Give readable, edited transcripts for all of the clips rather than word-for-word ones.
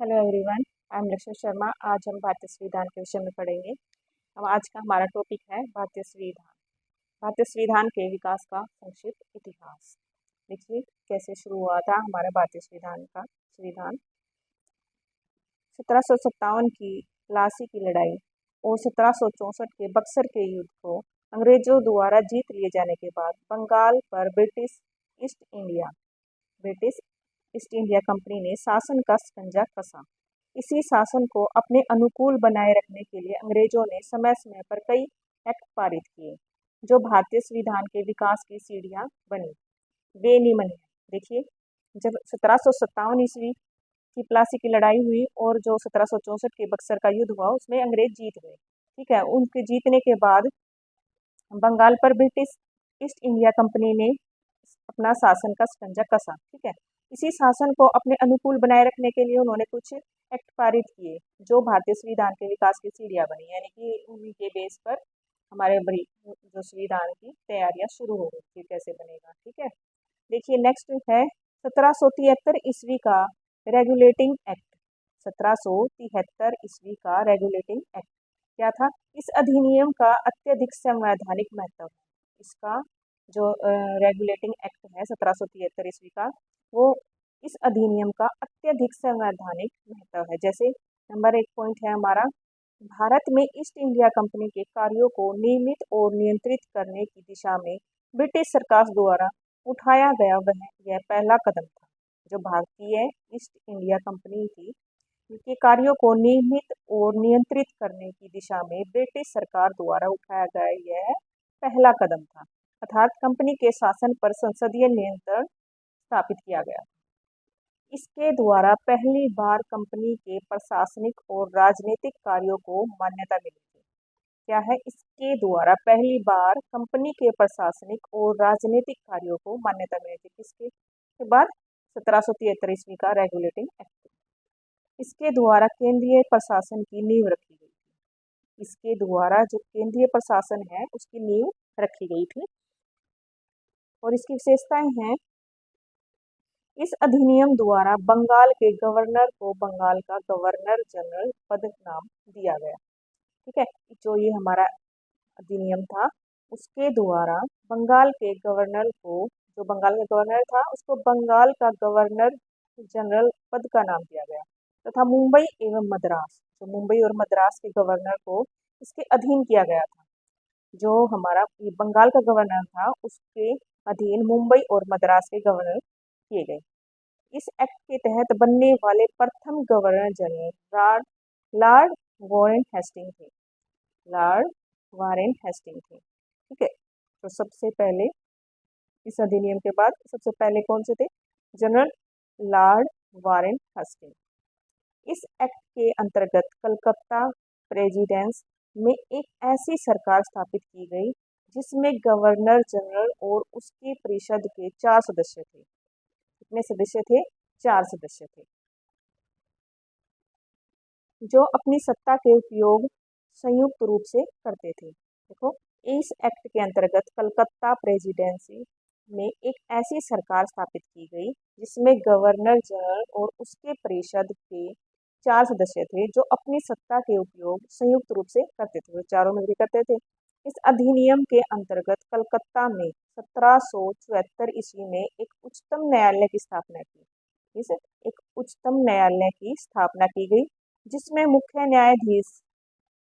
Hello everyone, I am Lakshmi Sharma. आज हम भारतीय संविधान के विषय में पढ़ेंगे। अब आज का हमारा टॉपिक है भारतीय संविधान। भारतीय संविधान के विकास का संक्षिप्त इतिहास। देखिए कैसे शुरू हुआ था हमारा भारतीय संविधान 1757 की प्लासी की लड़ाई और 1764 के बक्सर के युद्ध को अंग्रेजों द्वारा जीत लिए जाने के बाद बंगाल पर ब्रिटिश ईस्ट इंडिया कंपनी ने शासन का शिकंजा कसा। इसी शासन को अपने अनुकूल बनाए रखने के लिए अंग्रेजों ने समय समय पर कई एक्ट पारित किए, जो भारतीय संविधान के विकास की सीढ़ियां बनी। वे निम्न है। देखिए, जब 1757 ईस्वी की प्लासी की लड़ाई हुई और जो 1764 के बक्सर का युद्ध हुआ, उसमें अंग्रेज जीत गए। ठीक है, उनके जीतने के बाद बंगाल पर ब्रिटिश ईस्ट इंडिया कंपनी ने अपना शासन का शिकंजा कसा। ठीक है, इसी शासन को अपने अनुकूल बनाए रखने के लिए उन्होंने कुछ एक्ट पारित किए, जो भारतीय संविधान के विकास की सीढ़ियां बनी, यानी कि उन्हीं के बेस पर हमारे जो संविधान की तैयारियां शुरू हो गई कि कैसे बनेगा। ठीक है, देखिए नेक्स्ट है 1773 ईस्वी का रेगुलेटिंग एक्ट। 1773 ईस्वी का रेगुलेटिंग एक्ट क्या था? इस अधिनियम का अत्यधिक संवैधानिक महत्व है। इसका जो रेगुलेटिंग एक्ट है 1773 ईस्वी का, वो इस अधिनियम का अत्यधिक संवैधानिक महत्व है। जैसे नंबर 1 पॉइंट है हमारा, भारत में ईस्ट इंडिया कंपनी के कार्यों को नियमित और नियंत्रित करने की दिशा में ब्रिटिश सरकार द्वारा उठाया गया यह पहला कदम था। जो भारतीय ईस्ट इंडिया कंपनी थी, उनके कार्यों को नियमित और नियंत्रित करने की दिशा में ब्रिटिश सरकार द्वारा उठाया गया यह पहला कदम था। अर्थात कंपनी के शासन पर संसदीय नियंत्रण स्थापित किया गया। इसके द्वारा पहली बार कंपनी के प्रशासनिक और राजनीतिक कार्यों को मान्यता मिली थी। क्या है? इसके द्वारा पहली बार कंपनी के प्रशासनिक और राजनीतिक कार्यों को मान्यता मिली थी। किसके बाद? 1773 ईस्वी का रेगुलेटिंग एक्ट। इसके द्वारा केंद्रीय प्रशासन की नींव रखी गई थी। इसके द्वारा जो केंद्रीय प्रशासन है उसकी नींव रखी गई थी। और इसकी विशेषताएं हैं, इस अधिनियम द्वारा बंगाल के गवर्नर को बंगाल का गवर्नर जनरल पद नाम दिया गया। ठीक है, जो ये हमारा अधिनियम था, उसके द्वारा बंगाल के गवर्नर को, जो बंगाल का गवर्नर था, उसको बंगाल का गवर्नर जनरल पद का नाम दिया गया तथा मुंबई एवं मद्रास, जो मुंबई और मद्रास के गवर्नर को इसके अधीन किया गया था। जो हमारा ये बंगाल का गवर्नर था, उसके अधीन मुंबई और मद्रास के गवर्नर किए गए। इस एक्ट के तहत बनने वाले प्रथम governor general lord Warren Hasting थे। लॉर्ड वारेन हेस्टिंग थे। ठीक है, तो सबसे पहले इस अधिनियम के बाद सबसे पहले कौन से थे? General lord Warren Hasting. इस एक्ट के अंतर्गत कलकत्ता प्रेसिडेंस में एक ऐसी सरकार स्थापित की गई जिसमें गवर्नर जनरल और उसकी परिषद के 4 सदस्य थे। कितने सदस्य थे? 4 सदस्य थे, जो अपनी सत्ता के उपयोग संयुक्त रूप से करते थे। देखो, इस एक्ट के अंतर्गत कलकत्ता प्रेसिडेंसी में एक ऐसी सरकार स्थापित की गई जिसमें गवर्नर जनरल और उसके परिषद के 4 सदस्य थे, जो अपनी सत्ता के उपयोग संयुक्त रूप से करते थे, चारों मिलकर करते थे। इस अधिनियम के अंतर्गत कलकत्ता में 1774 ईस्वी में एक उच्चतम न्यायालय की स्थापना की। इस एक उच्चतम न्यायालय की स्थापना की गई, जिसमें मुख्य न्यायाधीश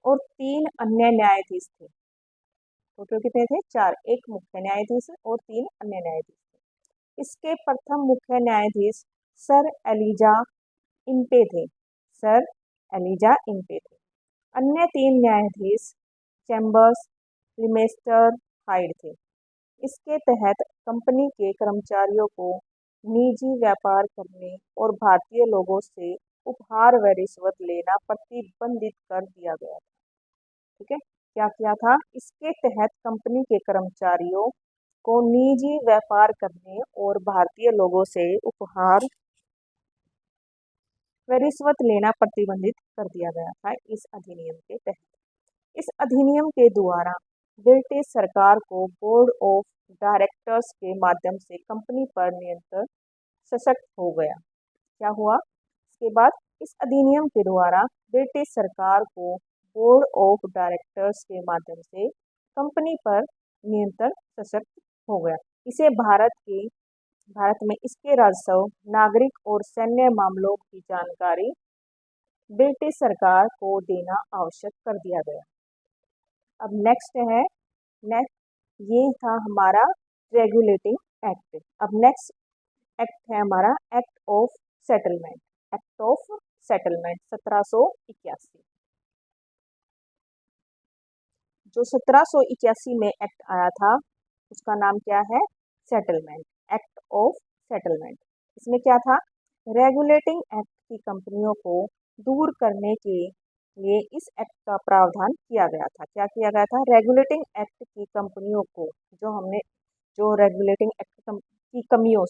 और 3 अन्य न्यायाधीश थे। टोटल कितने थे? 4। एक मुख्य न्यायाधीश और 3 अन्य न्यायाधीश थे। इसके प्रथम मुख्य न्यायाधीश सर एलिजा इम्पे थे। सर एलिजा इम्पे थे। अन्य 3 न्यायाधीश चैम्बर्स, लिमेस्टर, हाइड थे। इसके तहत कंपनी के कर्मचारियों को निजी व्यापार करने और भारतीय लोगों से उपहार व रिश्वत लेना प्रतिबंधित कर दिया गया था। ठीक है, क्या किया था? इसके तहत कंपनी के कर्मचारियों को निजी व्यापार करने और भारतीय लोगों से उपहार व रिश्वत लेना प्रतिबंधित कर दिया गया था इस अधिनियम के तहत। इस अधिनियम के द्वारा ब्रिटिश सरकार को बोर्ड ऑफ डायरेक्टर्स के माध्यम से कंपनी पर नियंत्रण सशक्त हो गया। क्या हुआ? इसके बाद इस अधिनियम के द्वारा ब्रिटिश सरकार को बोर्ड ऑफ डायरेक्टर्स के माध्यम से कंपनी पर नियंत्रण सशक्त हो गया। इसे भारत में इसके राजस्व, नागरिक और सैन्य मामलों की जानकारी ब्रिटिश सरकार को देना आवश्यक कर दिया गया। अब नेक्स्ट ये था हमारा रेगुलेटिंग एक्ट। अब नेक्स्ट एक्ट है हमारा act of settlement. Act of settlement 1781। जो 1781 में एक्ट आया था उसका नाम क्या है? Settlement, act of settlement. इसमें क्या था? रेगुलेटिंग एक्ट की कंपनियों को दूर करने के लिए इस एक्ट का प्रावधान किया गया था। क्या किया गया था? रेगुलेटिंग एक्ट की कंपनियों को जो रेगुलेटिंग एक्ट की कमियों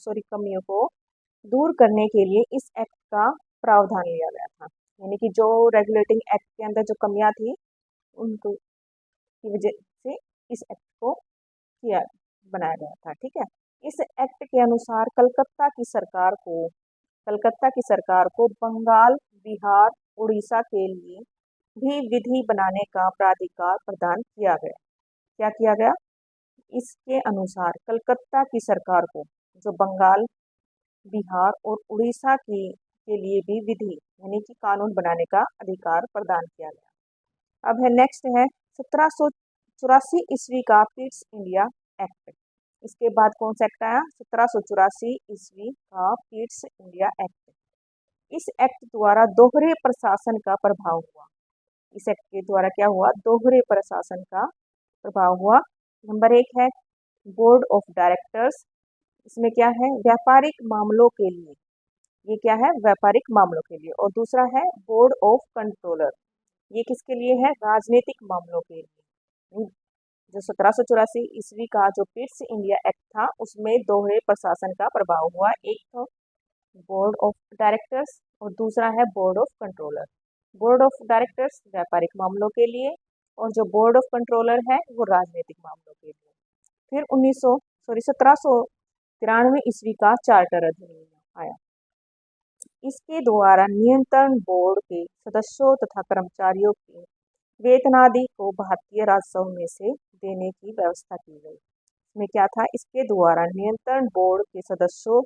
को दूर करने के लिए इस एक्ट का प्रावधान लिया गया था। यानी कि जो रेगुलेटिंग एक्ट के अंदर जो कमियां थी उनको की वजह से इस एक्ट को बनाया गया था। ठीक है। इस एक्ट के अनुसार कलकत्ता की सरकार को बंगाल, बिहार, उड़ीसा के लिए भी विधि बनाने का प्राधिकार प्रदान किया गया। क्या किया गया? इसके अनुसार कलकत्ता की सरकार को जो बंगाल, बिहार और उड़ीसा के लिए भी विधि यानी कि कानून बनाने का अधिकार प्रदान किया गया। अब है नेक्स्ट है 1784 ईस्वी का पिट्स इंडिया एक्ट। इसके बाद कौन सा एक्ट आया? 1784 ईस्वी का पिट्स इंडिया एक्ट। इस एक्ट द्वारा दोहरे प्रशासन का प्रभाव हुआ। इस एक्ट के द्वारा क्या हुआ? दोहरे प्रशासन का प्रभाव हुआ। नंबर 1 है बोर्ड ऑफ डायरेक्टर्स। इसमें क्या है? व्यापारिक मामलों के लिए, ये क्या है? व्यापारिक मामलों के लिए। और दूसरा है बोर्ड ऑफ कंट्रोलर, ये किसके लिए है? राजनीतिक मामलों के लिए। जो 1784 ईस्वी का जो पिट्स इंडिया एक्ट था उसमें दोहरे प्रशासन का प्रभाव हुआ। एक तो बोर्ड ऑफ डायरेक्टर्स और दूसरा है board of controller. Board of directors व्यापारिक मामलों के लिए और जो बोर्ड ऑफ कंट्रोलर है वो राजनीतिक मामलों के लिए। फिर 1793 ईस्वी का चार्टर अधिनियम आया। इसके द्वारा नियंत्रण बोर्ड के सदस्यों तथा कर्मचारियों के वेतनादि को भारतीय राजस्व में से देने की व्यवस्था की गई। इसमें क्या था? इसके द्वारा नियंत्रण बोर्ड के सदस्यों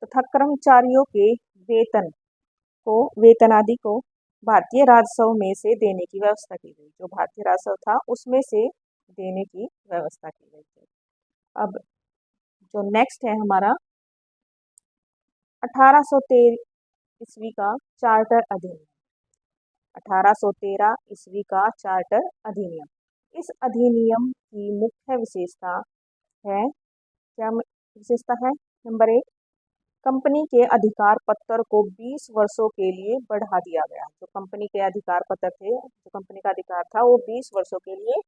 तथा कर्मचारियों के वेतनादि को भारतीय राजस्व में से देने की व्यवस्था की गई। जो भारतीय राजस्व था उसमें से देने की व्यवस्था की गई थी। अब जो नेक्स्ट है हमारा 1813 ईस्वी का चार्टर अधिनियम। 1813 ईस्वी का चार्टर अधिनियम। इस अधिनियम की मुख्य विशेषता है, क्या विशेषता है? नंबर 1, कंपनी के अधिकार पत्र को 20 वर्षों के लिए बढ़ा दिया गया। जो कंपनी के अधिकार पत्र थे, जो कंपनी का अधिकार था वो 20 वर्षों के लिए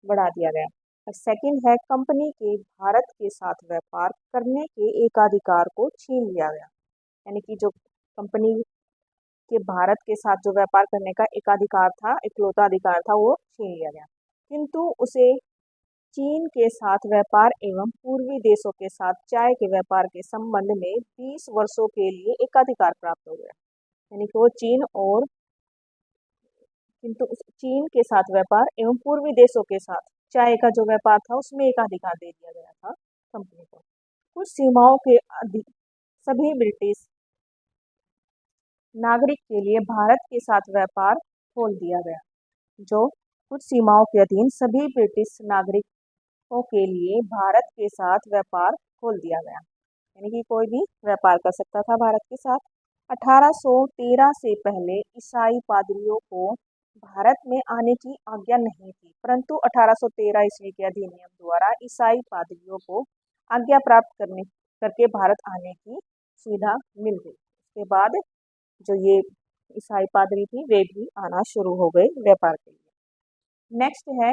बढ़ा दिया गया। और सेकंड है कंपनी के भारत के साथ व्यापार करने के एकाधिकार को छीन लिया गया। यानी कि जो कंपनी के भारत के साथ जो व्यापार करने का एकाधिकार था, इकलौता अधिकार था, वो छीन लिया गया। किंतु उसे चीन के साथ व्यापार एवं पूर्वी देशों के साथ चाय के व्यापार के संबंध में 20 वर्षों के लिए एकाधिकार प्राप्त हो गया। यानी कि वो चीन के साथ व्यापार एवं पूर्वी देशों के साथ चाय का जो व्यापार था उसमें एकाधिकार दे दिया गया था कंपनी को। कुछ सीमाओं के सभी ब्रिटिश नागरिक के लिए भारत के साथ व्यापार खोल दिया गया। जो कुछ सीमाओं के अधीन सभी ब्रिटिश नागरिकों के लिए भारत के साथ व्यापार खोल दिया गया। यानी कि कोई भी व्यापार कर सकता था भारत के साथ। 1813 से पहले ईसाई पादरियों को भारत में आने की आज्ञा नहीं थी, परंतु 1813 ईस्वी के अधिनियम द्वारा ईसाई पादरियों को आज्ञा प्राप्त करके भारत आने की सुविधा मिल गई। उसके बाद जो ये ईसाई पादरी थी वे भी आना शुरू हो गए व्यापार के लिए। नेक्स्ट है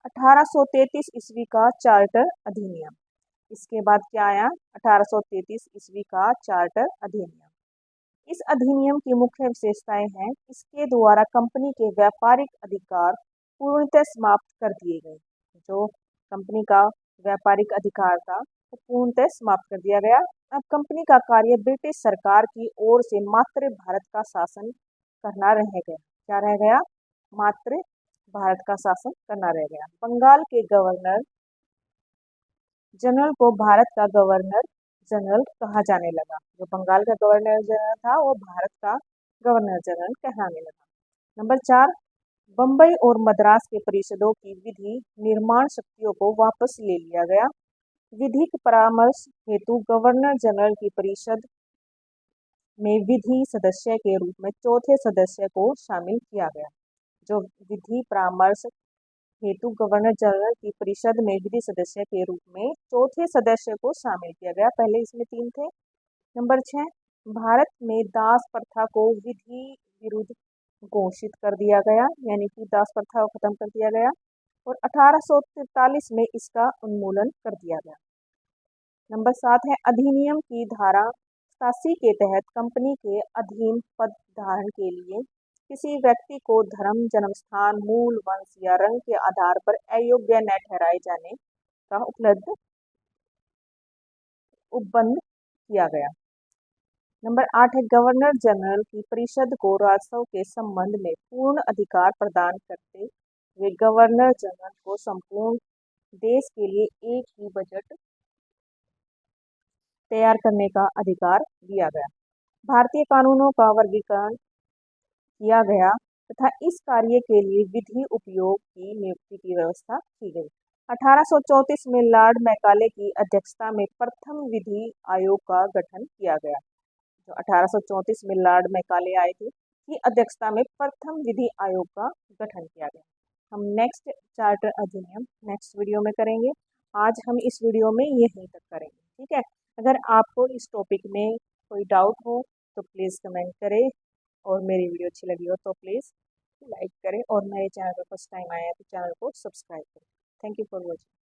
1833 ईस्वी का चार्टर अधिनियम। इसके बाद क्या आया? 1833 ईस्वी का चार्टर अधिनियम। इस अधिनियम की मुख्य विशेषताएं हैं, इसके द्वारा कंपनी के व्यापारिक अधिकार पूर्णतः समाप्त कर दिए गए। जो कंपनी का व्यापारिक अधिकार था वो पूर्णतः समाप्त कर दिया गया। अब कंपनी का कार्य ब्रिटिश सरकार की ओर से मात्र भारत का शासन करना रह गया। क्या रह गया? मात्र भारत का शासन करना रह गया। बंगाल के गवर्नर जनरल को भारत का गवर्नर जनरल कहा जाने लगा। जो बंगाल का गवर्नर जनरल था वो भारत का गवर्नर जनरल कहलाने लगा। नंबर 4, बम्बई और मद्रास के परिषदों की विधि निर्माण शक्तियों को वापस ले लिया गया। विधिक परामर्श हेतु गवर्नर जनरल की परिषद में विधि सदस्य के रूप में चौथे सदस्य को शामिल किया गया। जो विधि परामर्श हेतु गवर्नर जनरल की परिषद में विधि सदस्य के रूप में चौथे सदस्य को शामिल किया गया। पहले इसमें 3 थे। नंबर 6, भारत में दास प्रथा को विधि विरुद्ध घोषित कर दिया गया, यानी कि दास प्रथा को खत्म कर दिया गया और 1843 में इसका उन्मूलन कर दिया गया। नंबर 7 है, अधिनियम की धारा 87 के तहत कंपनी के अधीन पद धारण के लिए किसी व्यक्ति को धर्म, जन्मस्थान, मूल, वंश या रंग के आधार पर अयोग्य न ठहराए जाने का उपबंध किया गया। नंबर 8 है, गवर्नर जनरल की परिषद को राजस्व के संबंध में पूर्ण अधिकार प्रदान करते हुए गवर्नर जनरल को संपूर्ण देश के लिए एक ही बजट तैयार करने का अधिकार दिया गया। भारतीय कानूनों का वर्गीकरण किया गया तथा इस कार्य के लिए विधि उपयोग की नियुक्ति की व्यवस्था की गई। 1834 में लॉर्ड मैकाले की अध्यक्षता में प्रथम विधि आयोग का गठन किया गया। जो 1834 में लॉर्ड मैकाले आए थे, की अध्यक्षता में प्रथम विधि आयोग का गठन किया गया। हम नेक्स्ट चार्टर अधिनियम नेक्स्ट वीडियो में करेंगे। आज हम इस वीडियो में यहीं तक करेंगे, ठीक है। अगर आपको इस टॉपिक में कोई डाउट हो तो प्लीज़ कमेंट करें और मेरी वीडियो अच्छी लगी हो तो प्लीज़ लाइक करें और मेरे चैनल पर फर्स्ट टाइम आया है तो चैनल को सब्सक्राइब करें। Thank you for watching.